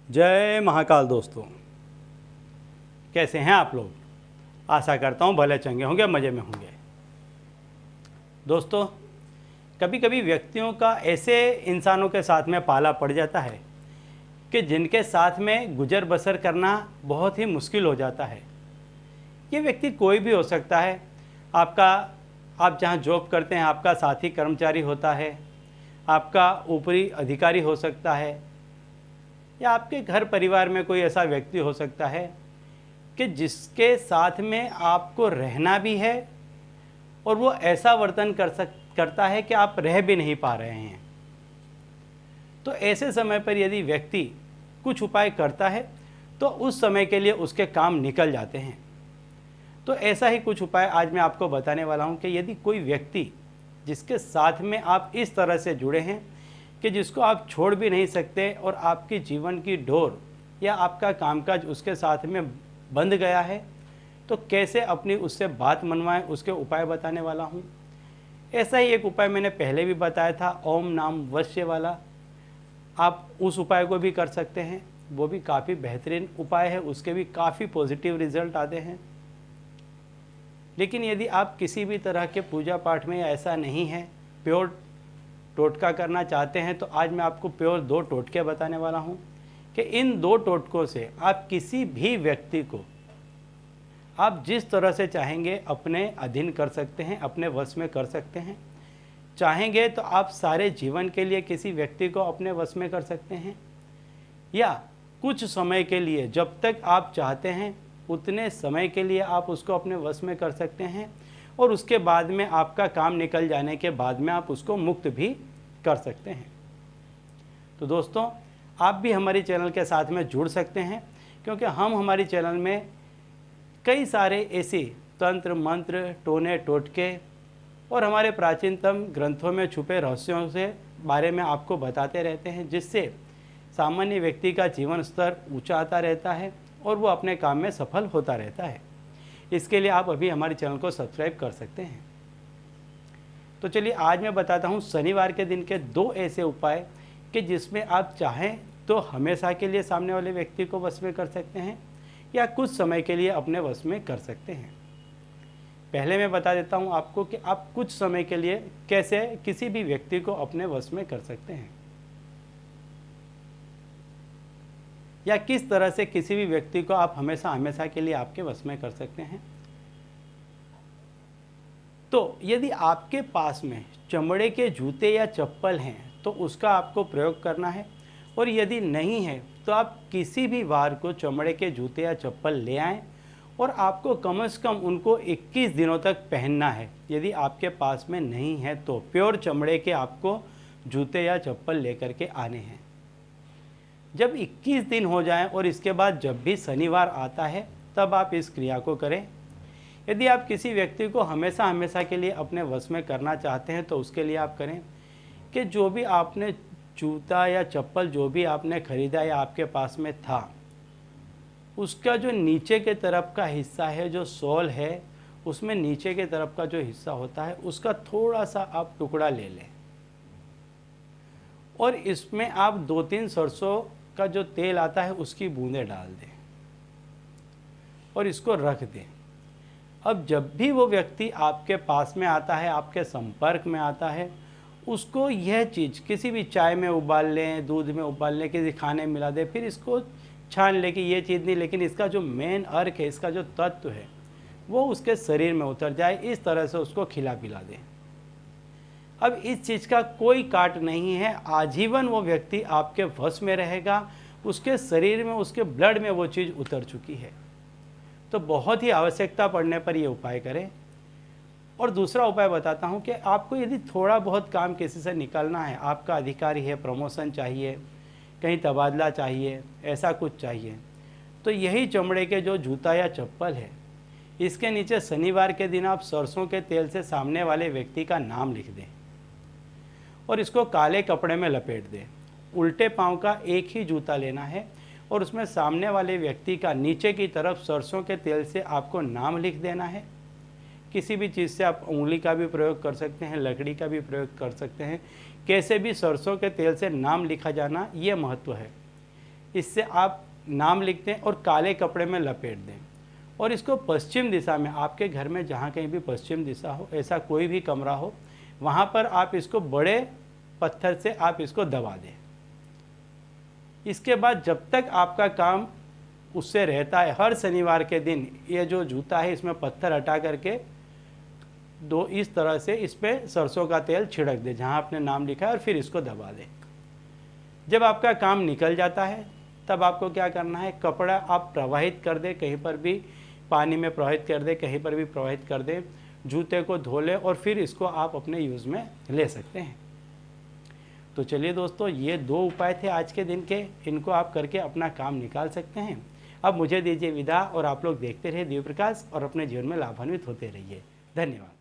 जय महाकाल दोस्तों, कैसे हैं आप लोग। आशा करता हूँ भले चंगे होंगे, मज़े में होंगे। दोस्तों, कभी कभी व्यक्तियों का ऐसे इंसानों के साथ में पाला पड़ जाता है कि जिनके साथ में गुजर बसर करना बहुत ही मुश्किल हो जाता है। ये व्यक्ति कोई भी हो सकता है। आप जहाँ जॉब करते हैं आपका साथी कर्मचारी होता है, आपका ऊपरी अधिकारी हो सकता है, या आपके घर परिवार में कोई ऐसा व्यक्ति हो सकता है कि जिसके साथ में आपको रहना भी है और वो ऐसा वर्तन करता है कि आप रह भी नहीं पा रहे हैं। तो ऐसे समय पर यदि व्यक्ति कुछ उपाय करता है तो उस समय के लिए उसके काम निकल जाते हैं। तो ऐसा ही कुछ उपाय आज मैं आपको बताने वाला हूं कि यदि कोई व्यक्ति जिसके साथ में आप इस तरह से जुड़े हैं कि जिसको आप छोड़ भी नहीं सकते और आपकी जीवन की डोर या आपका कामकाज उसके साथ में बंध गया है, तो कैसे अपनी उससे बात मनवाएं, उसके उपाय बताने वाला हूं। ऐसा ही एक उपाय मैंने पहले भी बताया था, ओम नाम वश्य वाला। आप उस उपाय को भी कर सकते हैं, वो भी काफ़ी बेहतरीन उपाय है, उसके भी काफ़ी पॉजिटिव रिजल्ट आते हैं। लेकिन यदि आप किसी भी तरह के पूजा पाठ में ऐसा नहीं है, प्योर टोटका करना चाहते हैं, तो आज मैं आपको प्योर 2 टोटके बताने वाला हूं कि इन 2 टोटकों से आप किसी भी व्यक्ति को आप जिस तरह से चाहेंगे अपने अधीन कर सकते हैं, अपने वश में कर सकते हैं। चाहेंगे तो आप सारे जीवन के लिए किसी व्यक्ति को अपने वश में कर सकते हैं, या कुछ समय के लिए, जब तक आप चाहते हैं उतने समय के लिए आप उसको अपने वश में कर सकते हैं, और उसके बाद में आपका काम निकल जाने के बाद में आप उसको मुक्त भी कर सकते हैं। तो दोस्तों, आप भी हमारी चैनल के साथ में जुड़ सकते हैं, क्योंकि हम हमारी चैनल में कई सारे ऐसे तंत्र मंत्र, टोने टोटके और हमारे प्राचीनतम ग्रंथों में छुपे रहस्यों से बारे में आपको बताते रहते हैं, जिससे सामान्य व्यक्ति का जीवन स्तर ऊंचा आता रहता है और वो अपने काम में सफल होता रहता है। इसके लिए आप अभी हमारे चैनल को सब्सक्राइब कर सकते हैं। तो चलिए आज मैं बताता हूँ शनिवार के दिन के 2 ऐसे उपाय कि जिसमें आप चाहें तो हमेशा के लिए सामने वाले व्यक्ति को वश में कर सकते हैं, या कुछ समय के लिए अपने वश में कर सकते हैं। पहले मैं बता देता हूँ आपको कि आप कुछ समय के लिए कैसे किसी भी व्यक्ति को अपने वश में कर सकते हैं, या किस तरह से किसी भी व्यक्ति को आप हमेशा के लिए आपके वश में कर सकते हैं। तो यदि आपके पास में चमड़े के जूते या चप्पल हैं तो उसका आपको प्रयोग करना है, और यदि नहीं है तो आप किसी भी वार को चमड़े के जूते या चप्पल ले आएँ और आपको कम से कम उनको 21 दिनों तक पहनना है। यदि आपके पास में नहीं है तो प्योर चमड़े के आपको जूते या चप्पल लेकर के आने हैं। जब 21 दिन हो जाएं और इसके बाद जब भी शनिवार आता है तब आप इस क्रिया को करें। यदि आप किसी व्यक्ति को हमेशा के लिए अपने वश में करना चाहते हैं तो उसके लिए आप करें कि जो भी आपने जूता या चप्पल जो भी आपने खरीदा या आपके पास में था, उसका जो नीचे के तरफ का हिस्सा है, जो सोल है, उसमें नीचे के तरफ का जो हिस्सा होता है उसका थोड़ा सा आप टुकड़ा ले लें, और इसमें आप 2-3 सरसों का जो तेल आता है उसकी बूंदें डाल दें और इसको रख दें। अब जब भी वो व्यक्ति आपके पास में आता है, आपके संपर्क में आता है, उसको यह चीज़ किसी भी चाय में उबाल लें, दूध में उबाल लें, किसी खाने में मिला दें, फिर इसको छान लें कि ये चीज़ नहीं, लेकिन इसका जो मेन अर्क है, इसका जो तत्व है वो उसके शरीर में उतर जाए, इस तरह से उसको खिला पिला दें। अब इस चीज़ का कोई काट नहीं है, आजीवन वो व्यक्ति आपके वश में रहेगा, उसके शरीर में, उसके ब्लड में वो चीज़ उतर चुकी है। तो बहुत ही आवश्यकता पड़ने पर ये उपाय करें। और दूसरा उपाय बताता हूँ कि आपको यदि थोड़ा बहुत काम किसी से निकालना है, आपका अधिकारी है, प्रमोशन चाहिए, कहीं तबादला चाहिए, ऐसा कुछ चाहिए, तो यही चमड़े के जो जूता या चप्पल है, इसके नीचे शनिवार के दिन आप सरसों के तेल से सामने वाले व्यक्ति का नाम लिख दें और इसको काले कपड़े में लपेट दें। उल्टे पांव का एक ही जूता लेना है और उसमें सामने वाले व्यक्ति का नीचे की तरफ सरसों के तेल से आपको नाम लिख देना है। किसी भी चीज़ से आप उंगली का भी प्रयोग कर सकते हैं, लकड़ी का भी प्रयोग कर सकते हैं, कैसे भी सरसों के तेल से नाम लिखा जाना ये महत्व है। इससे आप नाम लिख दें और काले कपड़े में लपेट दें और इसको पश्चिम दिशा में, आपके घर में जहाँ कहीं भी पश्चिम दिशा हो, ऐसा कोई भी कमरा हो, वहाँ पर आप इसको बड़े पत्थर से आप इसको दबा दें। इसके बाद जब तक आपका काम उससे रहता है, हर शनिवार के दिन ये जो जूता है इसमें पत्थर हटा करके दो इस तरह से इस पर सरसों का तेल छिड़क दे जहाँ आपने नाम लिखा है और फिर इसको दबा दें। जब आपका काम निकल जाता है तब आपको क्या करना है, कपड़ा आप प्रवाहित कर दें, कहीं पर भी पानी में प्रवाहित कर दें, कहीं पर भी प्रवाहित कर दें, जूते को धो लें और फिर इसको आप अपने यूज़ में ले सकते हैं। तो चलिए दोस्तों, ये 2 उपाय थे आज के दिन के, इनको आप करके अपना काम निकाल सकते हैं। अब मुझे दीजिए विदा और आप लोग देखते रहिए दिव्य प्रकाश और अपने जीवन में लाभान्वित होते रहिए। धन्यवाद।